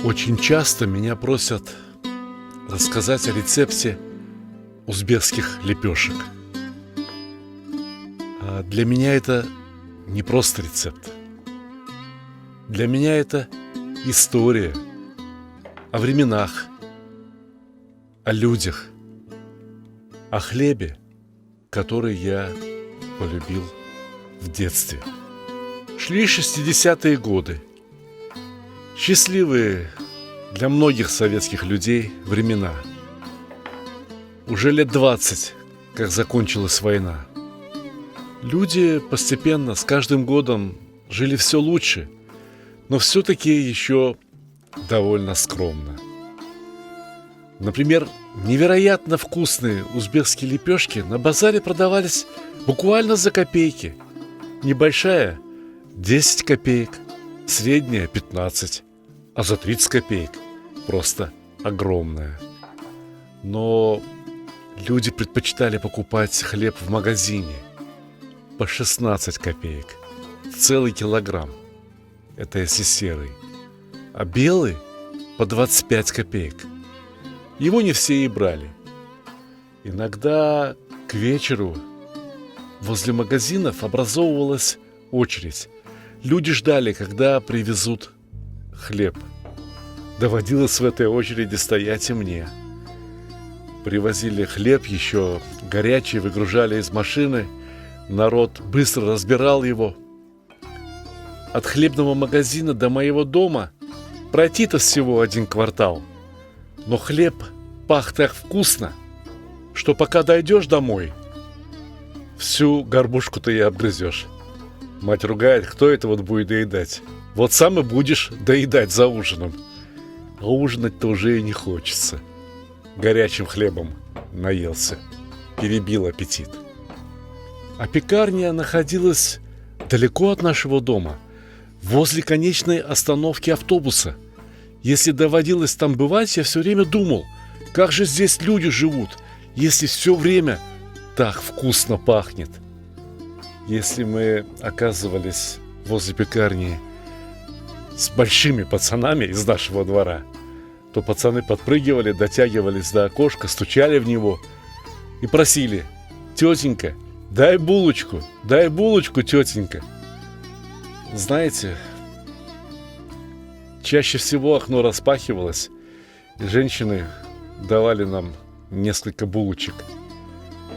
Очень часто меня просят рассказать о рецепте узбекских лепешек. А для меня это не просто рецепт. Для меня это история о временах, о людях, о хлебе, который я полюбил в детстве. Шли 60-е годы. Счастливые для многих советских людей времена. Уже лет 20, как закончилась война. Люди постепенно, с каждым годом, жили все лучше, но все-таки еще довольно скромно. Например, невероятно вкусные узбекские лепешки на базаре продавались буквально за копейки. Небольшая – 10 копеек, средняя – 15, а за 30 копеек просто огромная. Но люди предпочитали покупать хлеб в магазине по 16 копеек, целый килограмм. Это если серый. А белый по 25 копеек. Его не все и брали. Иногда к вечеру возле магазинов образовывалась очередь. Люди ждали, когда привезут хлеб. Доводилось в этой очереди стоять и мне. Привозили хлеб еще горячий, выгружали из машины. Народ быстро разбирал его. От хлебного магазина до моего дома пройти-то всего 1 квартал. Но хлеб пах так вкусно, что пока дойдешь домой, всю горбушку-то и обгрызешь. Мать ругает, кто это вот будет доедать? Вот сам и будешь доедать за ужином. А ужинать-то уже и не хочется. Горячим хлебом наелся, перебил аппетит. А пекарня находилась далеко от нашего дома, возле конечной остановки автобуса. Если доводилось там бывать, я все время думал, как же здесь люди живут, если все время так вкусно пахнет. Если мы оказывались возле пекарни с большими пацанами из нашего двора, то пацаны подпрыгивали, дотягивались до окошка, стучали в него и просили: «Тетенька, дай булочку, тетенька». Знаете, чаще всего окно распахивалось, и женщины давали нам несколько булочек,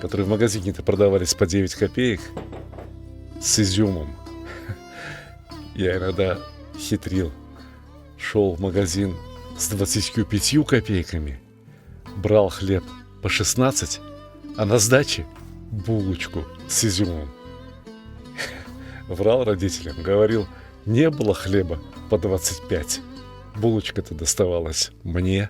которые в магазине-то продавались по 9 копеек, с изюмом. Я иногда хитрил. Шел в магазин с 25 копейками, брал хлеб по 16, а на сдаче булочку с изюмом. Врал родителям, говорил, не было хлеба по 25. Булочка-то доставалась мне.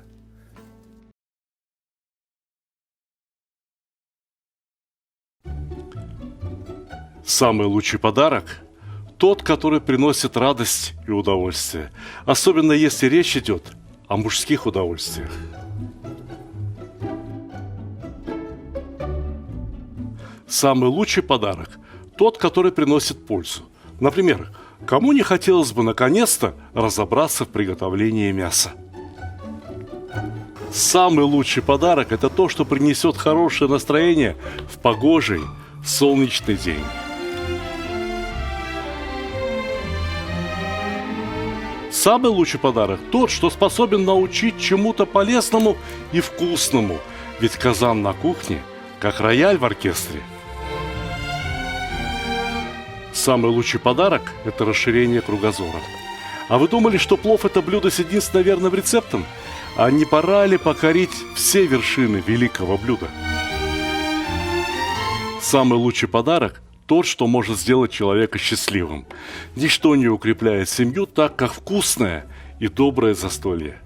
Самый лучший подарок – тот, который приносит радость и удовольствие, особенно если речь идет о мужских удовольствиях. Самый лучший подарок – тот, который приносит пользу. Например, кому не хотелось бы наконец-то разобраться в приготовлении мяса? Самый лучший подарок – это то, что принесет хорошее настроение в погожий, солнечный день. Самый лучший подарок – тот, что способен научить чему-то полезному и вкусному, ведь казан на кухне, как рояль в оркестре. Самый лучший подарок – это расширение кругозора. А вы думали, что плов – это блюдо с единственным верным рецептом? А не пора ли покорить все вершины великого блюда? Самый лучший подарок – тот, что может сделать человека счастливым. Ничто не укрепляет семью так, как вкусное и доброе застолье.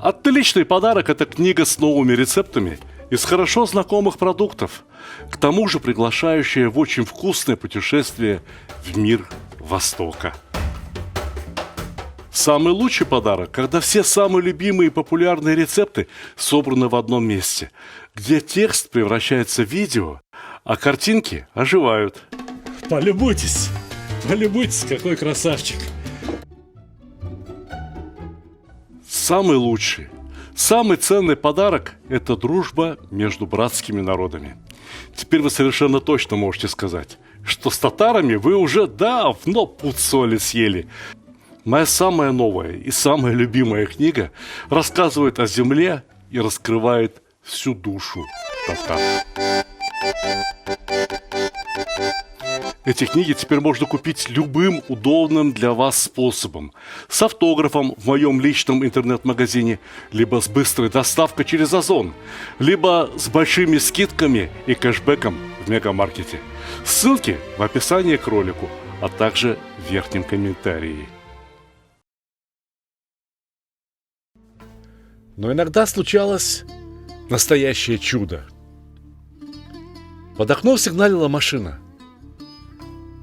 Отличный подарок – это книга с новыми рецептами из хорошо знакомых продуктов, к тому же приглашающая в очень вкусное путешествие в мир Востока. Самый лучший подарок, когда все самые любимые и популярные рецепты собраны в одном месте, где текст превращается в видео, а картинки оживают. Полюбуйтесь, какой красавчик. самый лучший, самый ценный подарок – это дружба между братскими народами. Теперь вы совершенно точно можете сказать, что с татарами вы уже давно пуд соли съели. Моя самая новая и самая любимая книга рассказывает о земле и раскрывает всю душу татар. Эти книги теперь можно купить любым удобным для вас способом. С автографом в моем личном интернет-магазине, либо с быстрой доставкой через Озон, либо с большими скидками и кэшбэком в мегамаркете. Ссылки в описании к ролику, а также в верхнем комментарии. Но иногда случалось настоящее чудо. Под окном сигналила машина.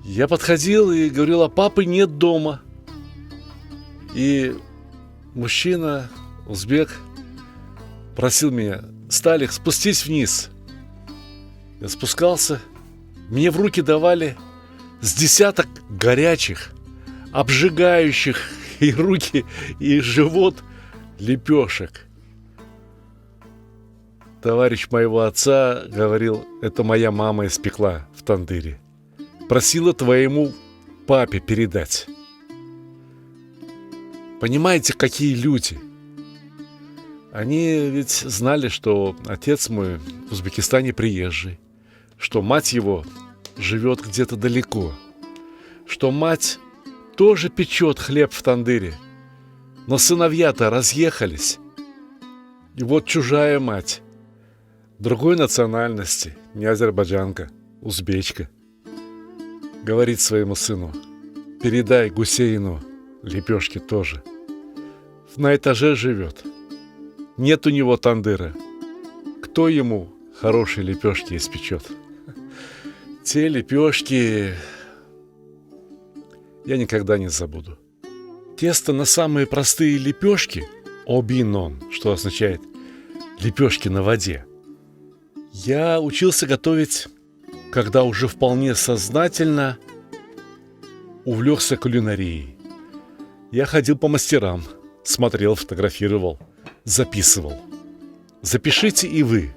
Я подходил и говорил: а папы нет дома. И мужчина, узбек, просил меня: Сталик, спустись вниз. Я спускался, мне в руки давали с десяток горячих, обжигающих и руки, и живот лепешек. Товарищ моего отца говорил: это моя мама испекла в тандыре. Просила твоему папе передать. Понимаете, какие люди? Они ведь знали, что отец мой в Узбекистане приезжий, что мать его живет где-то далеко, что мать тоже печет хлеб в тандыре, но сыновья-то разъехались. И вот чужая мать, другой национальности, не азербайджанка, узбечка, говорит своему сыну: передай Гусейну лепешки тоже. На этаже живет. Нет у него тандыра. Кто ему хорошие лепешки испечет? Те лепешки я никогда не забуду. Тесто на самые простые лепешки, обинон, что означает лепешки на воде, я учился готовить, когда уже вполне сознательно увлекся кулинарией. Я ходил по мастерам, смотрел, фотографировал, записывал. Запишите и вы.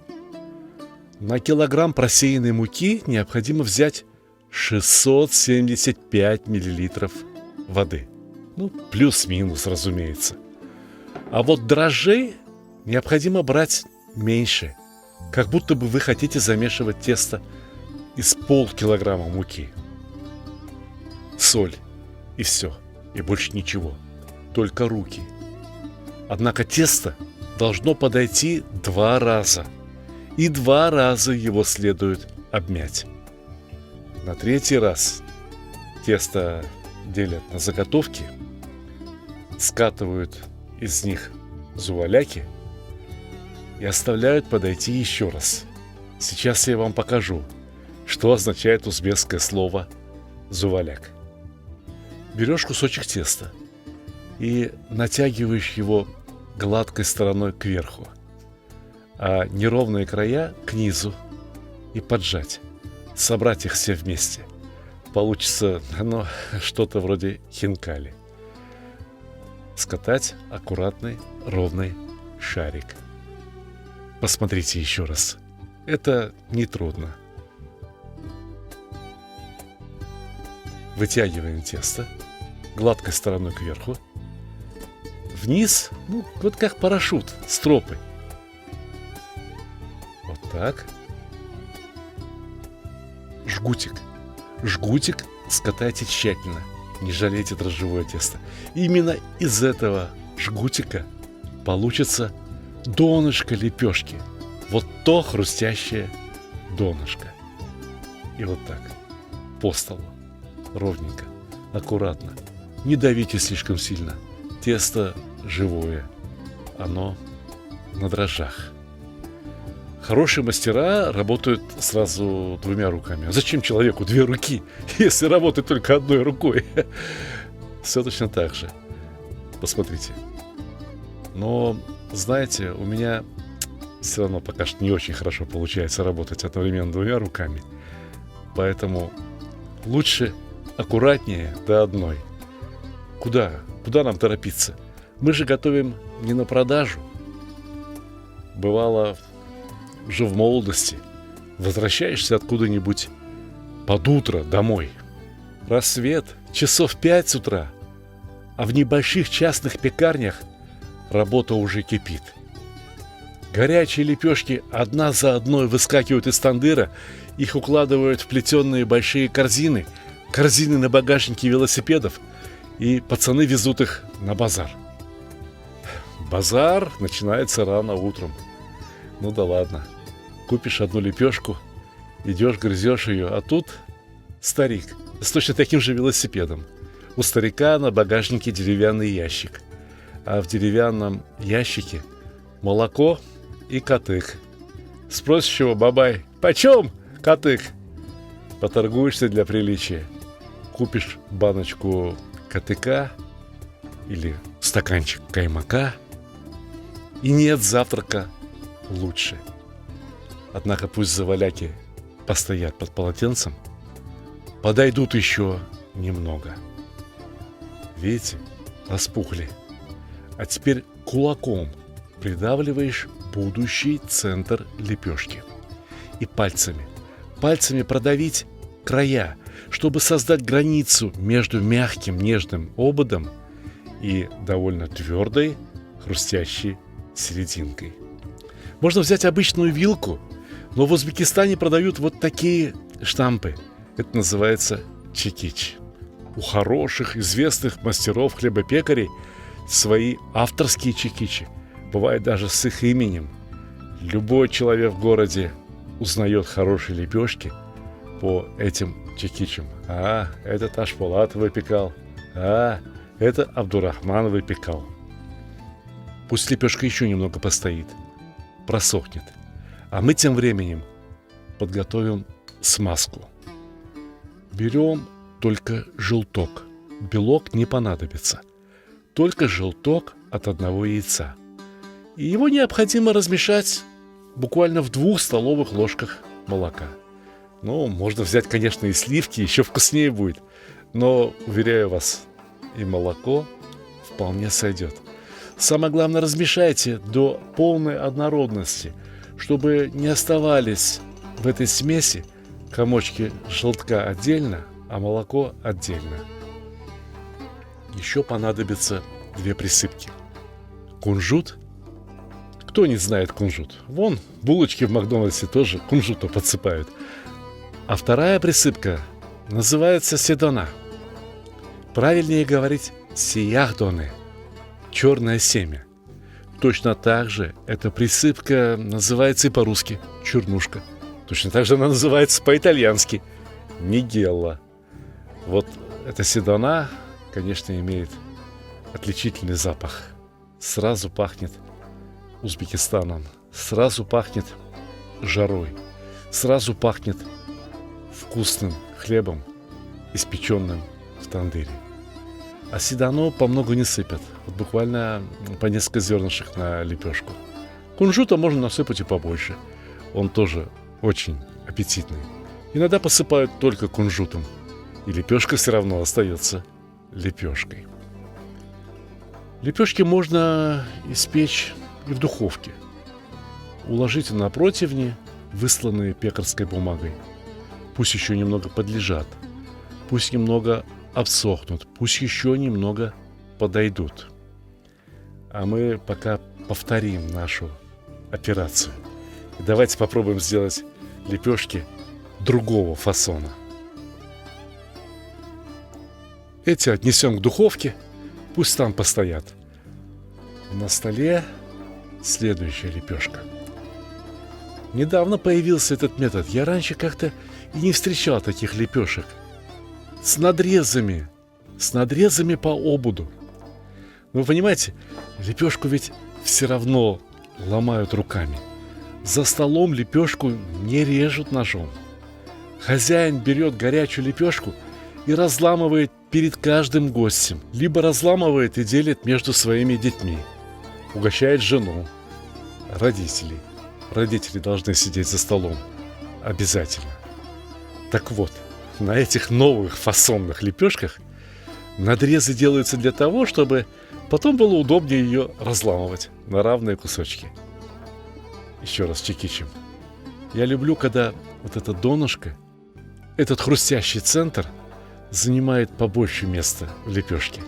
На килограмм просеянной муки необходимо взять 675 миллилитров воды. Ну, плюс-минус, разумеется. А вот дрожжей необходимо брать меньше, как будто бы вы хотите замешивать тесто из полкилограмма муки. Соль и все, и больше ничего, только руки. Однако тесто должно подойти 2 раза, и 2 раза его следует обмять. На 3-й раз тесто делят на заготовки, скатывают из них зуваляки и оставляют подойти еще раз. Сейчас я вам покажу, что означает узбекское слово «зуваляк». Берешь кусочек теста и натягиваешь его гладкой стороной кверху, а неровные края к низу, и поджать, собрать их все вместе. Получится, что-то вроде хинкали. Скатать аккуратный, ровный шарик. Посмотрите еще раз. Это нетрудно. Вытягиваем тесто гладкой стороной кверху, вниз, вот как парашют, стропы. Вот так. Жгутик. Жгутик скатайте тщательно, не жалейте дрожжевое тесто. Именно из этого жгутика получится донышко лепешки. Вот то хрустящее донышко. И вот так, по столу, ровненько, аккуратно. Не давите слишком сильно. Тесто живое, оно на дрожжах. Хорошие мастера работают сразу 2 руками. А зачем человеку 2 руки, если работать только одной рукой? Все точно так же. Посмотрите. Но, знаете, у меня все равно пока что не очень хорошо получается работать одновременно 2 руками. Поэтому лучше аккуратнее до одной. Куда нам торопиться? Мы же готовим не на продажу. Бывало, уже в молодости возвращаешься откуда-нибудь под утро домой. Рассвет часов 5 утра, а в небольших частных пекарнях работа уже кипит. Горячие лепешки одна за одной выскакивают из тандыра, их укладывают в плетеные большие корзины на багажнике велосипедов, и пацаны везут их на базар. Базар начинается рано утром. Ну да ладно, купишь одну лепешку, идешь, грызешь ее, а тут старик с точно таким же велосипедом. У старика на багажнике деревянный ящик, а в деревянном ящике молоко и катык. Спросишь его: бабай, почем катык? Поторгуешься для приличия, купишь баночку катыка или стаканчик каймака, и нет завтрака лучше. Однако пусть заваляки постоят под полотенцем, подойдут еще немного. Видите, распухли. А теперь кулаком придавливаешь будущий центр лепешки. И пальцами продавить края, чтобы создать границу между мягким нежным ободом и довольно твердой хрустящей серединкой. Можно взять обычную вилку, но в Узбекистане продают вот такие штампы. Это называется чекич. У хороших, известных мастеров хлебопекарей свои авторские чекичи. Бывает даже с их именем. Любой человек в городе узнает хорошие лепешки по этим чекичам. А, это Ташполат выпекал. А, это Абдурахман выпекал. Пусть лепешка еще немного постоит, просохнет. А мы тем временем подготовим смазку. Берем только желток. Белок не понадобится. Только желток от одного яйца. И его необходимо размешать буквально в 2 столовых ложках молока. Ну, можно взять, конечно, и сливки, еще вкуснее будет. Но, уверяю вас, и молоко вполне сойдет. Самое главное, размешайте до полной однородности, чтобы не оставались в этой смеси комочки желтка отдельно, а молоко отдельно. Еще понадобится 2 присыпки. Кунжут. Кто не знает кунжут? Вон, булочки в Макдональдсе тоже кунжуту подсыпают. А вторая присыпка называется седона. Правильнее говорить сияхдоны. Черное семя. Точно так же эта присыпка называется и по-русски чернушка. Точно так же она называется по-итальянски нигелла. Вот эта седона, конечно, имеет отличительный запах. Сразу пахнет Узбекистаном, сразу пахнет жарой, сразу пахнет вкусным хлебом, испеченным в тандыре. А седану по много не сыпят, вот буквально по несколько зернышек на лепешку. Кунжута можно насыпать и побольше, он тоже очень аппетитный. Иногда посыпают только кунжутом, и лепешка все равно остается лепешкой. Лепешки можно испечь и в духовке. Уложите на противни, высланные пекарской бумагой. Пусть еще немного подлежат, пусть немного обсохнут, пусть еще немного подойдут. А мы пока повторим нашу операцию. И давайте попробуем сделать лепешки другого фасона. Эти отнесем к духовке, пусть там постоят. На столе следующая лепешка. Недавно появился этот метод. Я раньше как-то и не встречал таких лепешек. С надрезами по ободу. Вы понимаете, лепешку ведь все равно ломают руками. За столом лепешку не режут ножом. Хозяин берет горячую лепешку и разламывает перед каждым гостем. Либо разламывает и делит между своими детьми. Угощает жену, родителей. Родители должны сидеть за столом. Обязательно. Так вот, на этих новых фасонных лепешках надрезы делаются для того, чтобы Потом было удобнее ее разламывать на равные кусочки. Еще раз чекичем. Я люблю, когда вот это донышко, этот хрустящий центр занимает побольше места в лепешке.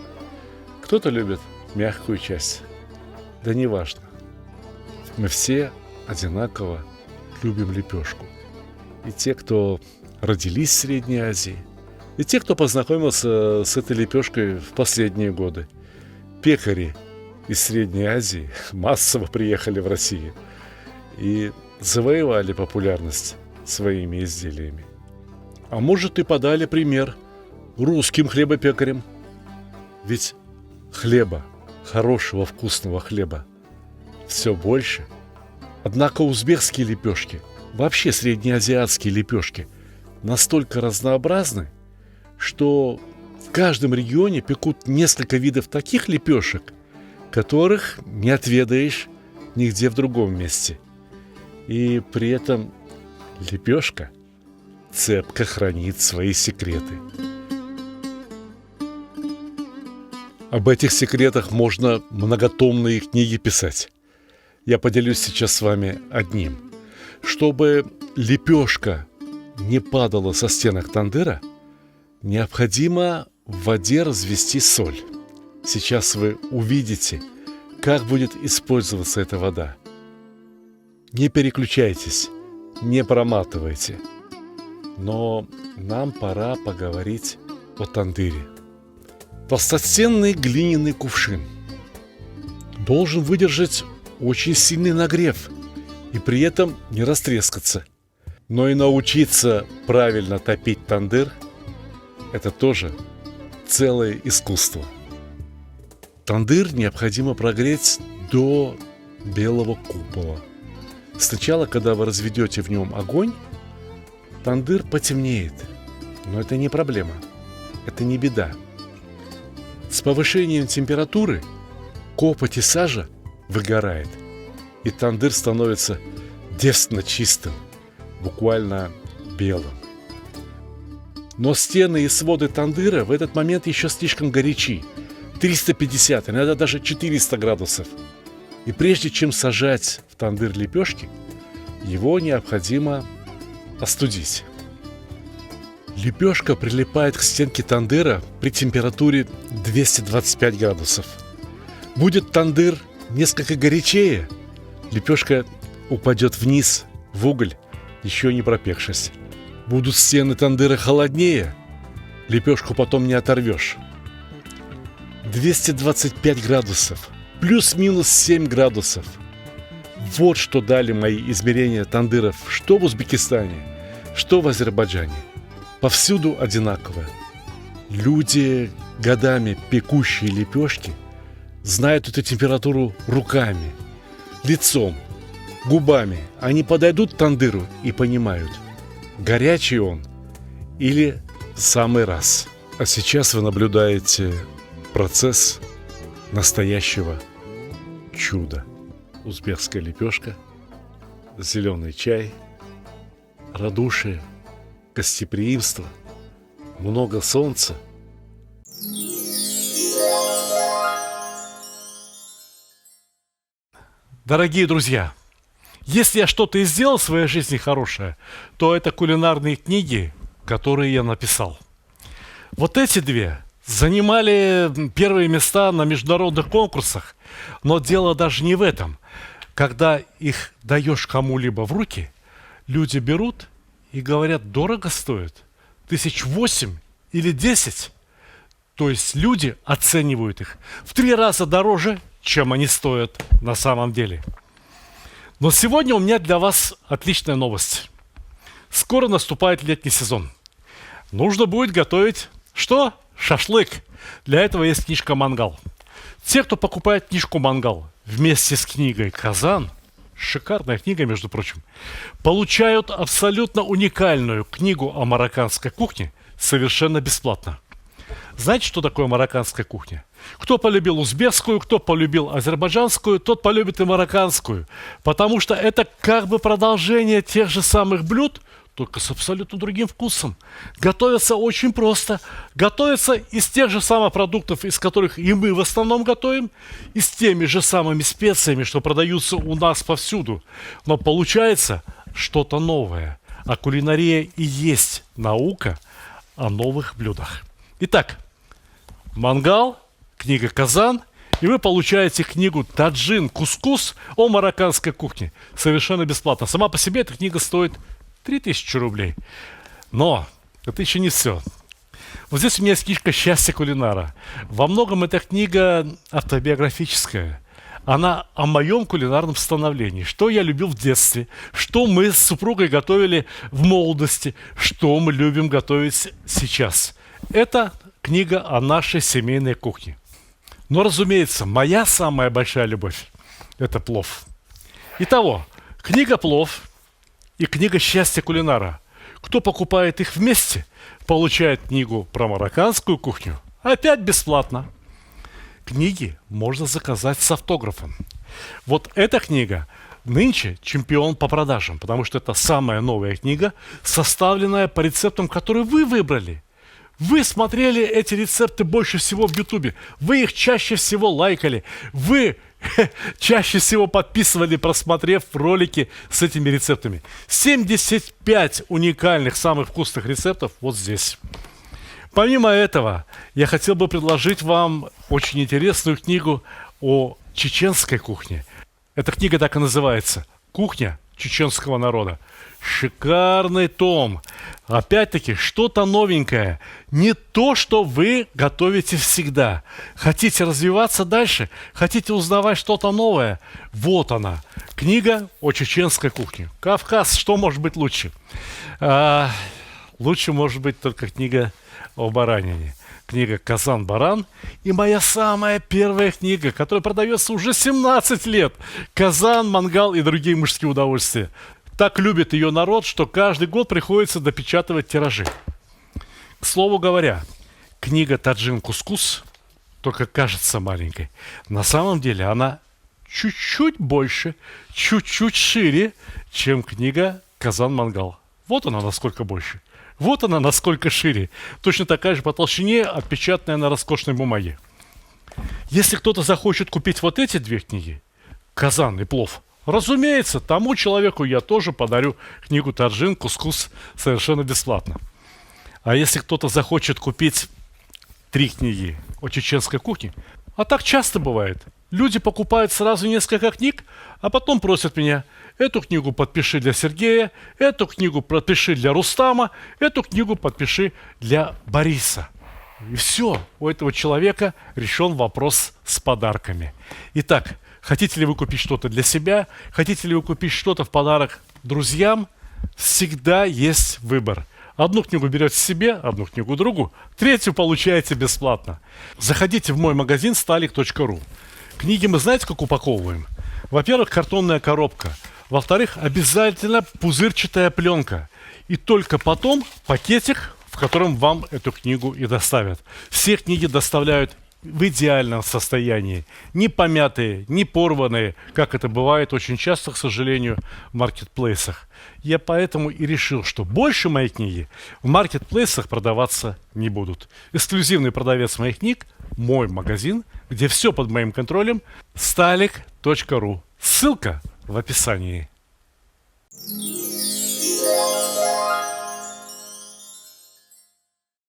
Кто-то любит мягкую часть. Да неважно. Мы все одинаково любим лепешку. И те, кто родились в Средней Азии, и те, кто познакомился с этой лепешкой в последние годы. Пекари из Средней Азии массово приехали в Россию и завоевали популярность своими изделиями. А может, и подали пример русским хлебопекарям. Ведь хлеба, хорошего вкусного хлеба, все больше. Однако узбекские лепешки, вообще среднеазиатские лепешки, настолько разнообразны, что в каждом регионе пекут несколько видов таких лепешек, которых не отведаешь нигде в другом месте. И при этом лепешка цепко хранит свои секреты. Об этих секретах можно многотомные книги писать. Я поделюсь сейчас с вами одним. Чтобы лепешка не падала со стенок тандыра, необходимо в воде развести соль. Сейчас вы увидите, как будет использоваться эта вода. Не переключайтесь, не проматывайте. Но нам пора поговорить о тандыре. Толстостенный глиняный кувшин должен выдержать очень сильный нагрев и при этом не растрескаться. Но и научиться правильно топить тандыр – это тоже целое искусство. Тандыр необходимо прогреть до белого купола. Сначала, когда вы разведете в нем огонь, тандыр потемнеет. Но это не проблема, это не беда. С повышением температуры копоть и сажа выгорает, и тандыр становится девственно чистым, буквально белым. Но стены и своды тандыра в этот момент еще слишком горячи. 350, иногда даже 400 градусов. И прежде чем сажать в тандыр лепешки, его необходимо остудить. Лепешка прилипает к стенке тандыра при температуре 225 градусов. Будет тандыр несколько горячее, лепешка упадет вниз в уголь, еще не пропекшись. Будут стены тандыра холоднее, лепешку потом не оторвешь. 225 градусов, плюс-минус 7 градусов. Вот что дали мои измерения тандыров, что в Узбекистане, что в Азербайджане. Повсюду одинаково. Люди, годами пекущие лепешки, знают эту температуру руками, лицом, губами. Они подойдут к тандыру и понимают, горячий он или в самый раз. А сейчас вы наблюдаете процесс настоящего чуда. Узбекская лепешка, зеленый чай, радушие, гостеприимство, много солнца. Дорогие друзья, если я что-то и сделал в своей жизни хорошее, то это кулинарные книги, которые я написал. Вот эти две занимали первые места на международных конкурсах, но дело даже не в этом. Когда их даешь кому-либо в руки, люди берут и говорят, дорого стоит, 1008 или 10. То есть люди оценивают их в 3 раза дороже, чем они стоят на самом деле. Но сегодня у меня для вас отличная новость. Скоро наступает летний сезон. Нужно будет готовить что? Шашлык. Для этого есть книжка «Мангал». Те, кто покупает книжку «Мангал» вместе с книгой «Казан», шикарная книга, между прочим, получают абсолютно уникальную книгу о марокканской кухне совершенно бесплатно. Знаете, что такое марокканская кухня? Кто полюбил узбекскую, кто полюбил азербайджанскую, тот полюбит и марокканскую. Потому что это как бы продолжение тех же самых блюд, только с абсолютно другим вкусом. Готовится очень просто. Готовится из тех же самых продуктов, из которых и мы в основном готовим, и с теми же самыми специями, что продаются у нас повсюду. Но получается что-то новое. А кулинария и есть наука о новых блюдах. Итак, мангал, книга «Казан», и вы получаете книгу «Таджин Кускус» о марокканской кухне. Совершенно бесплатно. Сама по себе эта книга стоит 3000 рублей. Но это еще не все. Вот здесь у меня есть книжка «Счастье кулинара». Во многом эта книга автобиографическая. Она о моем кулинарном становлении. Что я любил в детстве, что мы с супругой готовили в молодости, что мы любим готовить сейчас. Это книга о нашей семейной кухне. Но, разумеется, моя самая большая любовь – это плов. Итого, книга «Плов» и книга «Счастье кулинара». Кто покупает их вместе, получает книгу про марокканскую кухню опять бесплатно. Книги можно заказать с автографом. Вот эта книга нынче чемпион по продажам, потому что это самая новая книга, составленная по рецептам, которые вы выбрали. Вы смотрели эти рецепты больше всего в Ютубе. Вы их чаще всего лайкали. Вы чаще всего подписывали, просмотрев ролики с этими рецептами. 75 уникальных, самых вкусных рецептов вот здесь. Помимо этого, я хотел бы предложить вам очень интересную книгу о чеченской кухне. Эта книга так и называется «Кухня чеченского народа». Шикарный том. Опять-таки, что-то новенькое. Не то, что вы готовите всегда. Хотите развиваться дальше? Хотите узнавать что-то новое? Вот она. Книга о чеченской кухне. Кавказ, что может быть лучше? Лучше может быть только книга о баранине. Книга «Казан-баран» и моя самая первая книга, которая продается уже 17 лет. «Казан, мангал и другие мужские удовольствия». Так любит ее народ, что каждый год приходится допечатывать тиражи. К слову говоря, книга «Таджин Кускус» только кажется маленькой. На самом деле она чуть-чуть больше, чуть-чуть шире, чем книга «Казан-мангал». Вот она насколько больше. Вот она насколько шире. Точно такая же по толщине, отпечатанная на роскошной бумаге. Если кто-то захочет купить вот эти две книги, «Казан» и «Плов», разумеется, тому человеку я тоже подарю книгу «Таджин Кускус» совершенно бесплатно. А если кто-то захочет купить 3 книги о чеченской кухне, а так часто бывает, люди покупают сразу несколько книг, а потом просят меня: эту книгу подпиши для Сергея, эту книгу подпиши для Рустама, эту книгу подпиши для Бориса. И все, у этого человека решен вопрос с подарками. Итак, хотите ли вы купить что-то для себя, хотите ли вы купить что-то в подарок друзьям, всегда есть выбор. Одну книгу берете себе, одну книгу другу, третью получаете бесплатно. Заходите в мой магазин stalik.ru. Книги мы знаете, как упаковываем? Во-первых, картонная коробка. Во-вторых, обязательно пузырчатая пленка. И только потом пакетик, в котором вам эту книгу и доставят. Все книги доставляют в идеальном состоянии. Не помятые, не порванные, как это бывает очень часто, к сожалению, в маркетплейсах. Я поэтому и решил, что больше мои книги в маркетплейсах продаваться не будут. Эксклюзивный продавец моих книг – мой магазин, где все под моим контролем – stalik.ru. Ссылка в описании.